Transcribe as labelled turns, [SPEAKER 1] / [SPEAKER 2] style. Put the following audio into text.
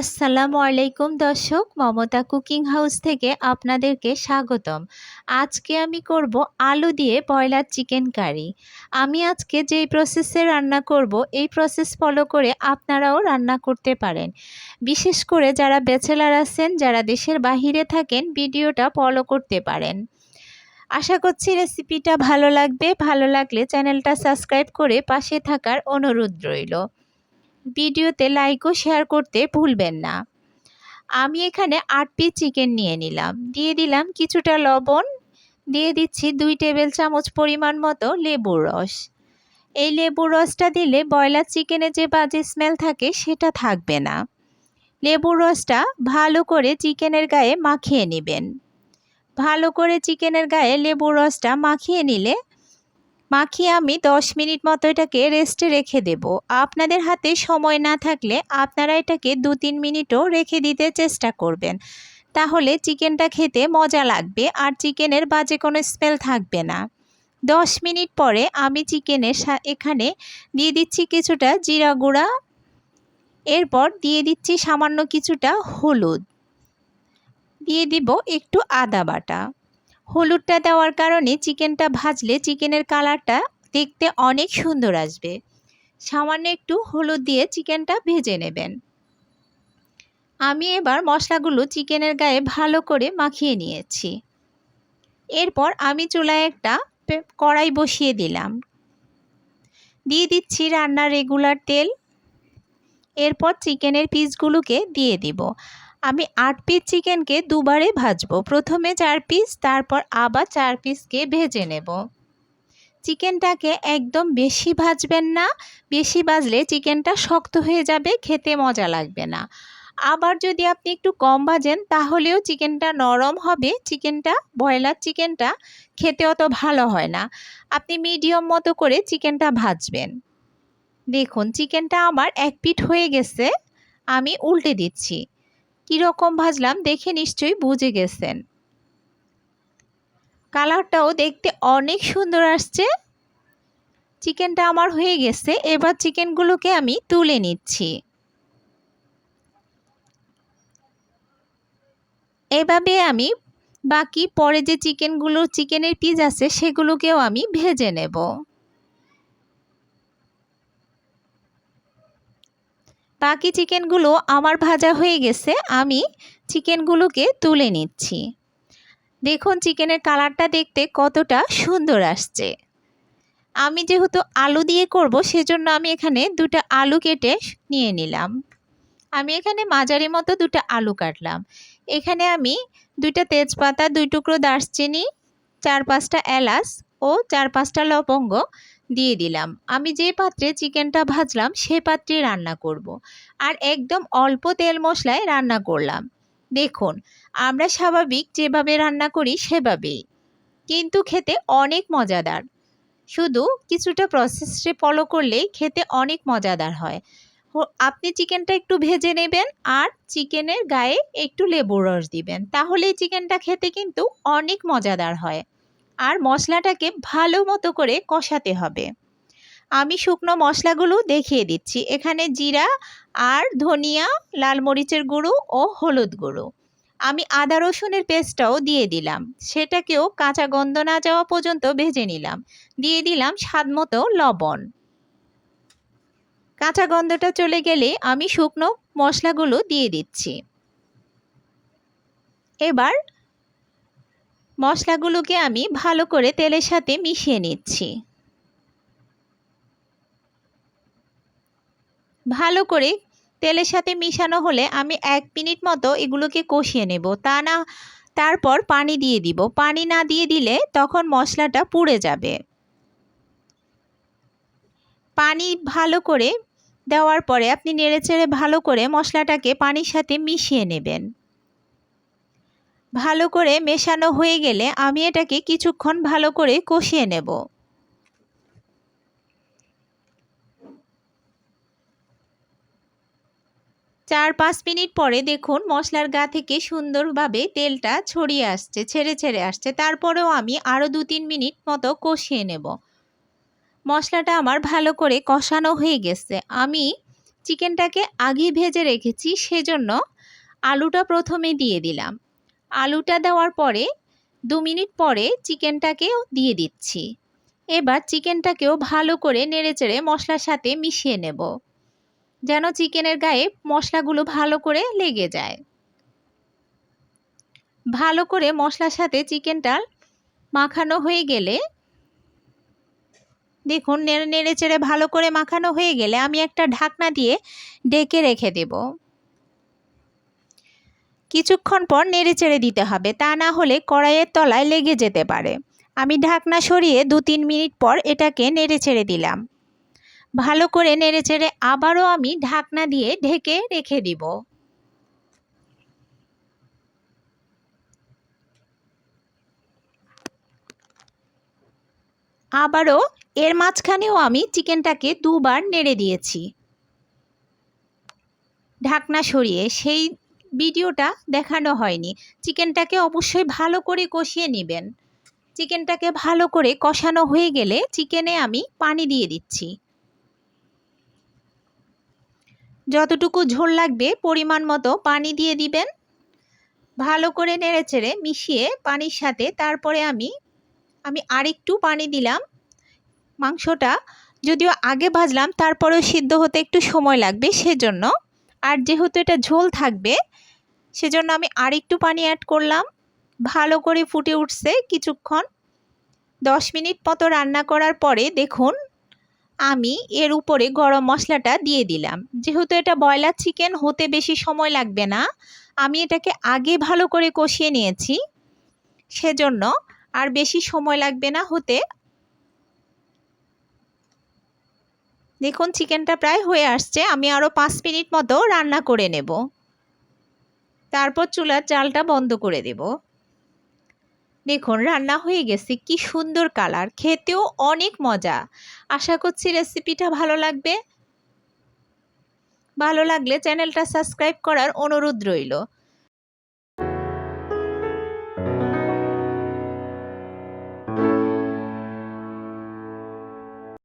[SPEAKER 1] আসসালামু আলাইকুম দর্শক, মমতা কুকিং হাউস থেকে আপনাদেরকে স্বাগতম। আজকে আমি করব আলু দিয়ে ব্রয়লার চিকেন কারি। আমি আজকে যেই প্রসেসে রান্না করব, এই প্রসেস ফলো করে আপনারাও রান্না করতে পারেন। বিশেষ করে যারা ব্যাচেলার আছেন, যারা দেশের বাহিরে থাকেন, ভিডিওটা ফলো করতে পারেন। আশা করছি রেসিপিটা ভালো লাগবে। ভালো লাগলে চ্যানেলটা সাবস্ক্রাইব করে পাশে থাকার অনুরোধ রইল। ভিডিওতে লাইক ও শেয়ার করতে ভুলবেন না। আমি এখানে 8 পিস চিকেন নিয়ে নিলাম। দিয়ে দিলাম কিছুটা লবণ, দিয়ে দিচ্ছি 2 টেবিল চামচ পরিমাণ মতো লেবুর রস। এই লেবুর রসটা দিলে ব্রয়লার চিকেনে যে বাজে স্মেল থাকে সেটা থাকবে না। লেবুর রসটা ভালো করে চিকেনের গায়ে মাখিয়ে নেবেন। ভালো করে চিকেনের গায়ে লেবুর রসটা মাখিয়ে আমি 10 মিনিট মতো এটাকে রেস্টে রেখে দেব। আপনাদের হাতে সময় না থাকলে আপনারা এটাকে 2-3 মিনিটও রেখে দিতে চেষ্টা করবেন। তাহলে চিকেনটা খেতে মজা লাগবে আর চিকেনের বাজে কোনো স্মেল থাকবে না। 10 মিনিট পরে আমি এখানে দিয়ে দিচ্ছি কিছুটা জিরা গুঁড়া, এরপর দিয়ে দিচ্ছি সামান্য কিছুটা হলুদ, দিয়ে দিব একটু আদা বাটা। হলুদটা দেওয়ার কারণে চিকেনটা ভাজলে চিকেনের কালারটা দেখতে অনেক সুন্দর আসবে। সামান্য একটু হলুদ দিয়ে চিকেনটা ভেজে নেবেন। আমি এবার মশলাগুলো চিকেনের গায়ে ভালো করে মাখিয়ে নিয়েছি। এরপর আমি চুলায় একটা কড়াই বসিয়ে দিলাম। দিয়ে দিচ্ছি রান্নার রেগুলার তেল। এরপর চিকেনের পিসগুলোকে দিয়ে দিব। আমি 8 পিস চিকেনকে দুবারে ভাজবো। প্রথমে 4 পিস, তারপর আবার 4 পিসকে ভেজে নেব। চিকেনটাকে একদম বেশি ভাজবেন না, বেশি ভাজলে চিকেনটা শক্ত হয়ে যাবে, খেতে মজা লাগবে না। আবার যদি আপনি একটু কম ভাজেন তাহলেও চিকেনটা নরম হবে, ব্রয়লার চিকেনটা খেতে অত ভালো হয় না। আপনি মিডিয়াম মতো করে চিকেনটা ভাজবেন। দেখুন চিকেনটা আমার এক পিঠ হয়ে গেছে, আমি উল্টে দিচ্ছি। কীরকম ভাজলাম দেখে নিশ্চয়ই বুঝে গেছেন। কালারটাও দেখতে অনেক সুন্দর আসছে। চিকেনটা আমার হয়ে গেছে। এবার চিকেনগুলোকে আমি তুলে নিচ্ছি। এভাবে আমি বাকি পরে যে চিকেনের পিস আছে সেগুলোকেও আমি ভেজে নেব। বাকি চিকেনগুলো আমার ভাজা হয়ে গেছে, আমি চিকেনগুলোকে তুলে নিচ্ছি। দেখুন চিকেনের কালারটা দেখতে কতটা সুন্দর আসছে। আমি যেহেতু আলু দিয়ে করব সেজন্য আমি এখানে 2টা আলু কেটে নিয়ে নিলাম। আমি এখানে মাঝারি মতো 2টা আলু কাটলাম। এখানে আমি 2টা তেজপাতা, 2 টুকরো দারচিনি, 4-5টা এলাচ ও 4-5টা লবঙ্গ দিয়ে দিলাম। আমি যে পাত্রে চিকেনটা ভাজলাম সে পাত্রে রান্না করব। আর একদম অল্প তেল মশলায় রান্না করলাম। দেখুন আমরা স্বাভাবিক যেভাবে রান্না করি সেভাবেই, কিন্তু খেতে অনেক মজাদার। শুধু কিছুটা প্রসেসে ফলো করলেই খেতে অনেক মজাদার হয়। আপনি চিকেনটা একটু ভেজে নেবেন আর চিকেনের গায়ে একটু লেবুর রস দিবেন, তাহলেই চিকেনটা খেতে কিন্তু অনেক মজাদার হয়। আর মশলাটাকে ভালো মতো করে কষাতে হবে। আমি শুকনো মশলাগুলো দেখিয়ে দিচ্ছি। এখানে জিরা আর ধনিয়া, লাল মরিচের গুঁড়ো ও হলুদ গুঁড়ো। আমি আদা রসুনের পেস্টটাও দিয়ে দিলাম, সেটাকেও কাঁচা গন্ধ না যাওয়া পর্যন্ত ভেজে নিলাম। দিয়ে দিলাম স্বাদ মতো লবণ। কাঁচা গন্ধটা চলে গেলে আমি শুকনো মশলাগুলো দিয়ে দিচ্ছি। এবার মশলাগুলোকে আমি ভালো করে তেলের সাথে মিশিয়ে নিচ্ছি। ভালো করে তেলের সাথে মিশানো হলে আমি 1 মিনিট মতো এগুলোকে কষিয়ে নেব। তারপর পানি দিয়ে দিব। পানি না দিয়ে দিলে তখন মশলাটা পুড়ে যাবে। পানি ভালো করে দেওয়ার পরে আপনি নেড়েচেড়ে ভালো করে মশলাটাকে পানির সাথে মিশিয়ে নেবেন। ভালো করে মেশানো হয়ে গেলে আমি এটাকে কিছুক্ষণ ভালো করে কষিয়ে নেব। 4-5 মিনিট পরে দেখুন মশলার গা থেকে সুন্দরভাবে তেলটা ছেড়ে আসছে। তারপরেও আমি আরও 2-3 মিনিট মতো কষিয়ে নেব। মশলাটা আমার ভালো করে কষানো হয়ে গেছে। আমি চিকেনটাকে আগেই ভেজে রেখেছি, সেজন্য আলুটা প্রথমে দিয়ে দিলাম। আলুটা দেওয়ার পরে 2 মিনিট পরে চিকেনটাকেও দিয়ে দিচ্ছি। এবার চিকেনটাকেও ভালো করে নেড়েচেড়ে মশলার সাথে মিশিয়ে নেব, যেন চিকেনের গায়ে মশলাগুলো ভালো করে লেগে যায়। ভালো করে মশলার সাথে চিকেনটা মাখানো হয়ে গেলে, দেখুন নেড়েচেড়ে ভালো করে মাখানো হয়ে গেলে আমি একটা ঢাকনা দিয়ে ঢেকে রেখে দেব। কিছুক্ষণ পর নেড়েচেড়ে দিতে হবে, তা না হলে কড়াইয়ের তলায় লেগে যেতে পারে। আমি ঢাকনা সরিয়ে 2-3 মিনিট পর এটাকে নেড়েচেড়ে দিলাম। ভালো করে নেড়েচেড়ে আবারও আমি ঢাকনা দিয়ে ঢেকে রেখে দিব। আবারও এর মাঝখানেও আমি চিকেনটাকে 2 বার নেড়ে দিয়েছি ঢাকনা সরিয়ে। সেই ভিডিওটা দেখানো হয়নি। চিকেনটাকে অবশ্যই ভালো করে কষিয়ে নেবেন। চিকেনটাকে ভালো করে কষানো হয়ে গেলে চিকেনে আমি পানি দিয়ে দিচ্ছি। যতটুকু ঝোল লাগবে পরিমাণ মতো পানি দিয়ে দিবেন। ভালো করে নেড়েচেড়ে মিশিয়ে পানির সাথে তারপরে আমি আরেকটু পানি দিলাম। মাংসটা যদিও আগে ভাজলাম, তারপরেও সিদ্ধ হতে একটু সময় লাগবে সেজন্য। আর যেহেতু এটা ঝোল থাকবে সেজন্য আমি আরেকটু পানি অ্যাড করলাম। ভালো করে ফুটে উঠছে কিছুক্ষণ। 10 মিনিট মতো রান্না করার পরে দেখুন আমি এর উপরে গরম মশলাটা দিয়ে দিলাম। যেহেতু এটা ব্রয়লার চিকেন, হতে বেশি সময় লাগবে না। আমি এটাকে আগে ভালো করে কষিয়ে নিয়েছি, সেজন্য আর বেশি সময় লাগবে না হতে। দেখুন চিকেনটা প্রায় হয়ে আসছে। আমি আরও 5 মিনিট মতো রান্না করে নেব, তারপর চুলার জালটা বন্ধ করে দেব। দেখুন রান্না হয়ে গেছে, কি সুন্দর কালার, খেতেও অনেক মজা। আশা করছি রেসিপিটা ভালো লাগবে। ভালো লাগলে চ্যানেলটা সাবস্ক্রাইব করার অনুরোধ রইল।